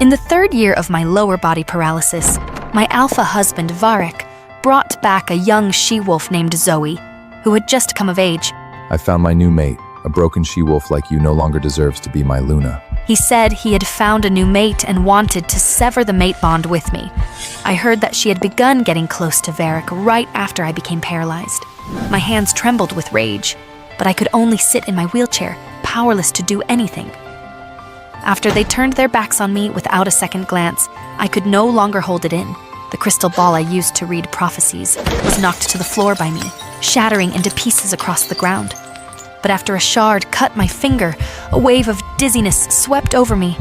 In the 3rd year of my lower body paralysis, my alpha husband, Varek, brought back a young she-wolf named Zoe, who had just come of age. I found my new mate. A broken she-wolf like you no longer deserves to be my Luna. He said he had found a new mate and wanted to sever the mate bond with me. I heard that she had begun getting close to Varek right after I became paralyzed. My hands trembled with rage, but I could only sit in my wheelchair, powerless to do anything. After they turned their backs on me without a second glance, I could no longer hold it in. The crystal ball I used to read prophecies was knocked to the floor by me, shattering into pieces across the ground. But after a shard cut my finger, a wave of dizziness swept over me,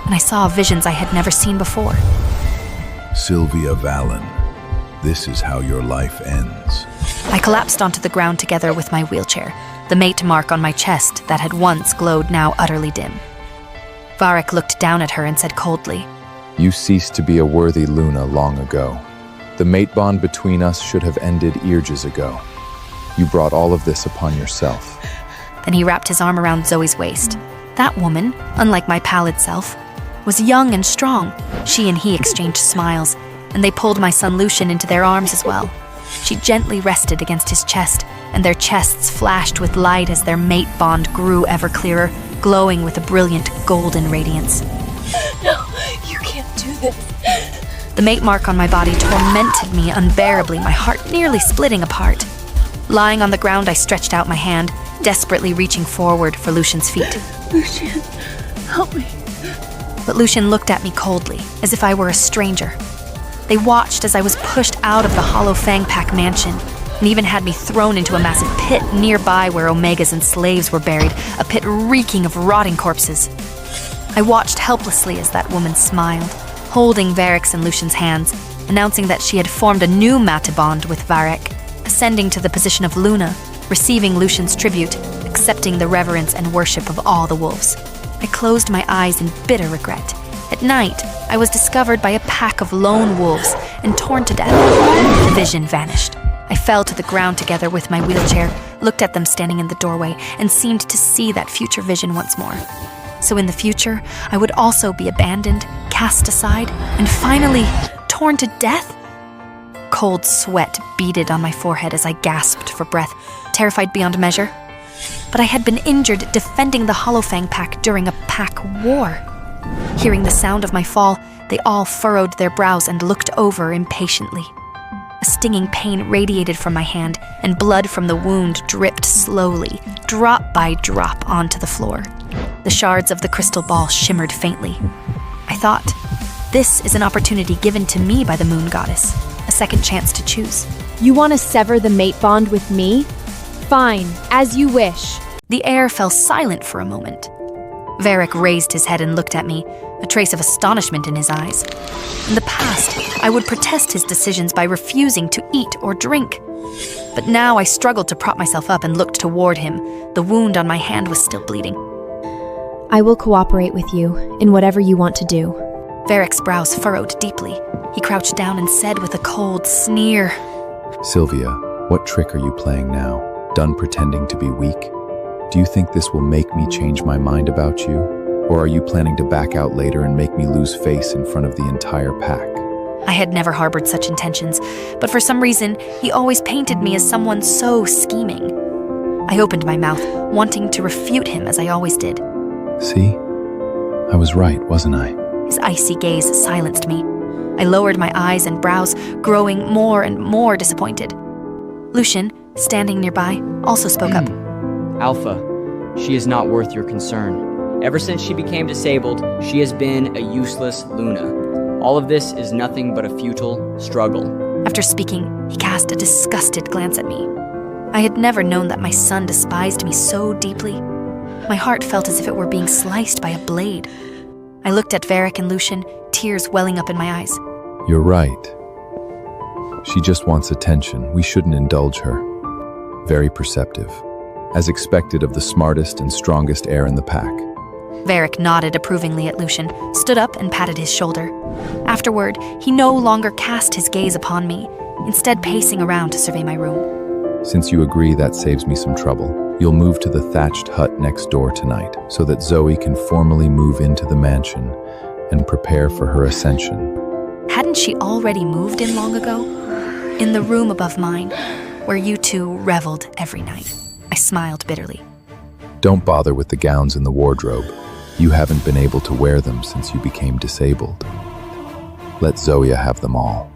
and I saw visions I had never seen before. Sylvia Valen, this is how your life ends. I collapsed onto the ground together with my wheelchair, the mate mark on my chest that had once glowed now utterly dim. Varek looked down at her and said coldly, You ceased to be a worthy Luna long ago. The mate bond between us should have ended ages ago. You brought all of this upon yourself. Then he wrapped his arm around Zoe's waist. That woman, unlike my pallid self, was young and strong. She and he exchanged smiles, and they pulled my son Lucian into their arms as well. She gently rested against his chest, and their chests flashed with light as their mate bond grew ever clearer, glowing with a brilliant golden radiance. No, you can't do this. The mate mark on my body tormented me unbearably, my heart nearly splitting apart. Lying on the ground, I stretched out my hand, desperately reaching forward for Lucian's feet. Lucian, help me. But Lucian looked at me coldly, as if I were a stranger. They watched as I was pushed out of the Hollowfang Pack mansion, and even had me thrown into a massive pit nearby where Omegas and slaves were buried, a pit reeking of rotting corpses. I watched helplessly as that woman smiled, holding Varek's and Lucian's hands, announcing that she had formed a new mate bond with Varek, ascending to the position of Luna, receiving Lucian's tribute, accepting the reverence and worship of all the wolves. I closed my eyes in bitter regret. At night, I was discovered by a pack of lone wolves and torn to death. The vision vanished. I fell to the ground together with my wheelchair, looked at them standing in the doorway, and seemed to see that future vision once more. So in the future, I would also be abandoned, cast aside, and finally torn to death? Cold sweat beaded on my forehead as I gasped for breath, terrified beyond measure. But I had been injured defending the Hollowfang Pack during a pack war. Hearing the sound of my fall, they all furrowed their brows and looked over impatiently. A stinging pain radiated from my hand, and blood from the wound dripped slowly, drop by drop, onto the floor. The shards of the crystal ball shimmered faintly. I thought, this is an opportunity given to me by the moon goddess, a second chance to choose. You want to sever the mate bond with me? Fine, as you wish. The air fell silent for a moment. Varek raised his head and looked at me, a trace of astonishment in his eyes. In the past, I would protest his decisions by refusing to eat or drink. But now I struggled to prop myself up and looked toward him. The wound on my hand was still bleeding. I will cooperate with you in whatever you want to do. Varek's brows furrowed deeply. He crouched down and said with a cold sneer, Sylvia, what trick are you playing now? Done pretending to be weak? Do you think this will make me change my mind about you? Or are you planning to back out later and make me lose face in front of the entire pack? I had never harbored such intentions, but for some reason, he always painted me as someone so scheming. I opened my mouth, wanting to refute him as I always did. See? I was right, wasn't I? His icy gaze silenced me. I lowered my eyes and brows, growing more and more disappointed. Lucian, standing nearby, also spoke up. Alpha, she is not worth your concern. Ever since she became disabled, she has been a useless Luna. All of this is nothing but a futile struggle. After speaking, he cast a disgusted glance at me. I had never known that my son despised me so deeply. My heart felt as if it were being sliced by a blade. I looked at Varek and Lucian, tears welling up in my eyes. You're right. She just wants attention. We shouldn't indulge her. Very perceptive. As expected of the smartest and strongest heir in the pack. Varek nodded approvingly at Lucian, stood up and patted his shoulder. Afterward, he no longer cast his gaze upon me, instead pacing around to survey my room. Since you agree, that saves me some trouble. You'll move to the thatched hut next door tonight, so that Zoe can formally move into the mansion, and prepare for her ascension. Hadn't she already moved in long ago? In the room above mine, where you two reveled every night. I smiled bitterly. Don't bother with the gowns in the wardrobe. You haven't been able to wear them since you became disabled. Let Zoya have them all.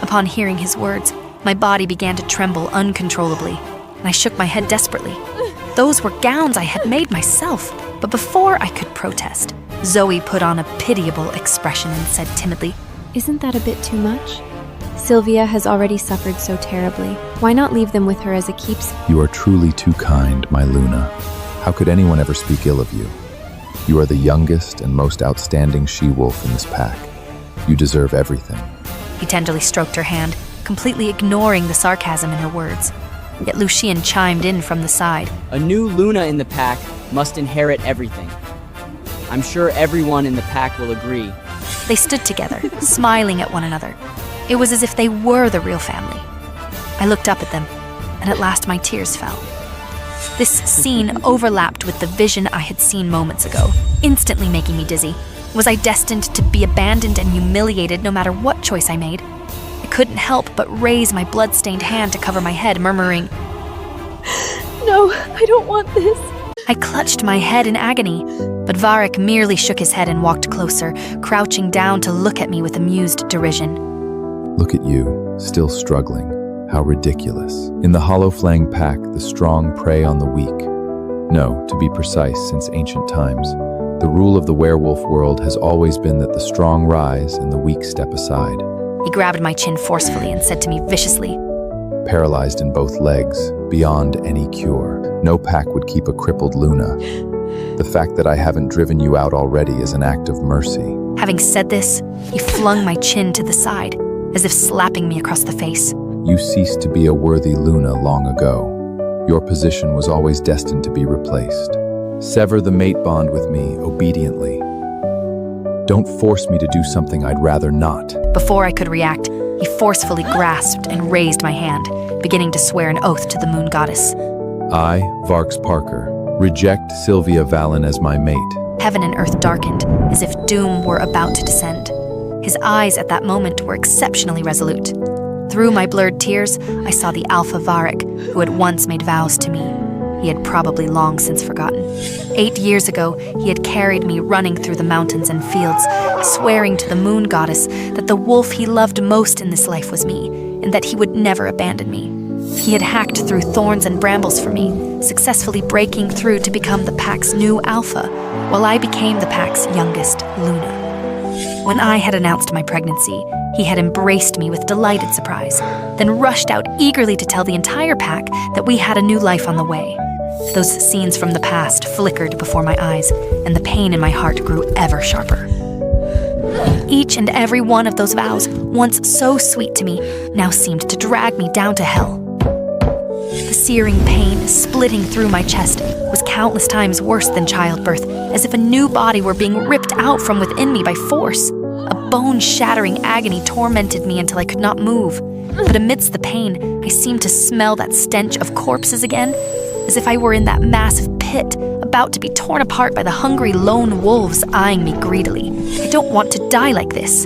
Upon hearing his words, my body began to tremble uncontrollably, and I shook my head desperately. Those were gowns I had made myself, but before I could protest, Zoe put on a pitiable expression and said timidly, Isn't that a bit too much? Sylvia has already suffered so terribly. Why not leave them with her as a keepsake? You are truly too kind, my Luna. How could anyone ever speak ill of you? You are the youngest and most outstanding she-wolf in this pack. You deserve everything. He tenderly stroked her hand, completely ignoring the sarcasm in her words. Yet Lucien chimed in from the side. A new Luna in the pack must inherit everything. I'm sure everyone in the pack will agree. They stood together, smiling at one another. It was as if they were the real family. I looked up at them, and at last my tears fell. This scene overlapped with the vision I had seen moments ago, instantly making me dizzy. Was I destined to be abandoned and humiliated no matter what choice I made? I couldn't help but raise my blood-stained hand to cover my head, murmuring, No, I don't want this. I clutched my head in agony, but Varric merely shook his head and walked closer, crouching down to look at me with amused derision. Look at you, still struggling. How ridiculous. In the Hollowfang Pack, the strong prey on the weak. No, to be precise, since ancient times, the rule of the werewolf world has always been that the strong rise and the weak step aside. He grabbed my chin forcefully and said to me viciously, Paralyzed in both legs, beyond any cure. No pack would keep a crippled Luna. The fact that I haven't driven you out already is an act of mercy. Having said this, he flung my chin to the side, as if slapping me across the face. You ceased to be a worthy Luna long ago. Your position was always destined to be replaced. Sever the mate bond with me obediently. Don't force me to do something I'd rather not. Before I could react, he forcefully grasped and raised my hand, beginning to swear an oath to the moon goddess. I, Varks Parker, reject Sylvia Valen as my mate. Heaven and earth darkened, as if doom were about to descend. His eyes at that moment were exceptionally resolute. Through my blurred tears, I saw the Alpha Varric, who had once made vows to me. He had probably long since forgotten. 8 years ago, he had carried me running through the mountains and fields, swearing to the moon goddess that the wolf he loved most in this life was me, and that he would never abandon me. He had hacked through thorns and brambles for me, successfully breaking through to become the pack's new alpha, while I became the pack's youngest, Luna. When I had announced my pregnancy, he had embraced me with delighted surprise, then rushed out eagerly to tell the entire pack that we had a new life on the way. Those scenes from the past flickered before my eyes, and the pain in my heart grew ever sharper. Each and every one of those vows, once so sweet to me, now seemed to drag me down to hell. The searing pain splitting through my chest was countless times worse than childbirth, as if a new body were being ripped out from within me by force. A bone-shattering agony tormented me until I could not move. But amidst the pain, I seemed to smell that stench of corpses again, as if I were in that massive pit, about to be torn apart by the hungry lone wolves eyeing me greedily. I don't want to die like this.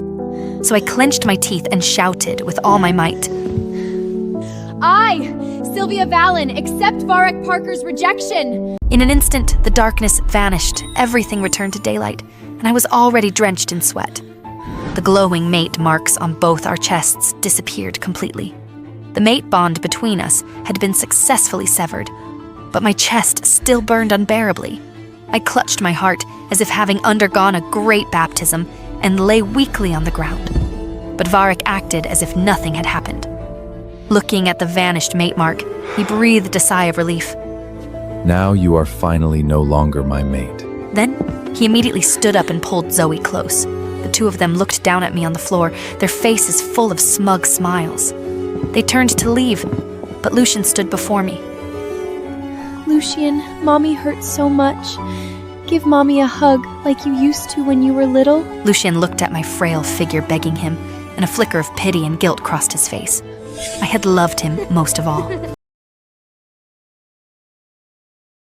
So I clenched my teeth and shouted with all my might. I, Sylvia Valen, accept Varric Parker's rejection. In an instant, the darkness vanished, everything returned to daylight, and I was already drenched in sweat. The glowing mate marks on both our chests disappeared completely. The mate bond between us had been successfully severed, but my chest still burned unbearably. I clutched my heart as if having undergone a great baptism and lay weakly on the ground. But Varric acted as if nothing had happened. Looking at the vanished mate mark, he breathed a sigh of relief. Now you are finally no longer my mate. Then, he immediately stood up and pulled Zoe close. The two of them looked down at me on the floor, their faces full of smug smiles. They turned to leave, but Lucien stood before me. Lucien, Mommy hurts so much. Give Mommy a hug like you used to when you were little. Lucien looked at my frail figure begging him, and a flicker of pity and guilt crossed his face. I had loved him most of all.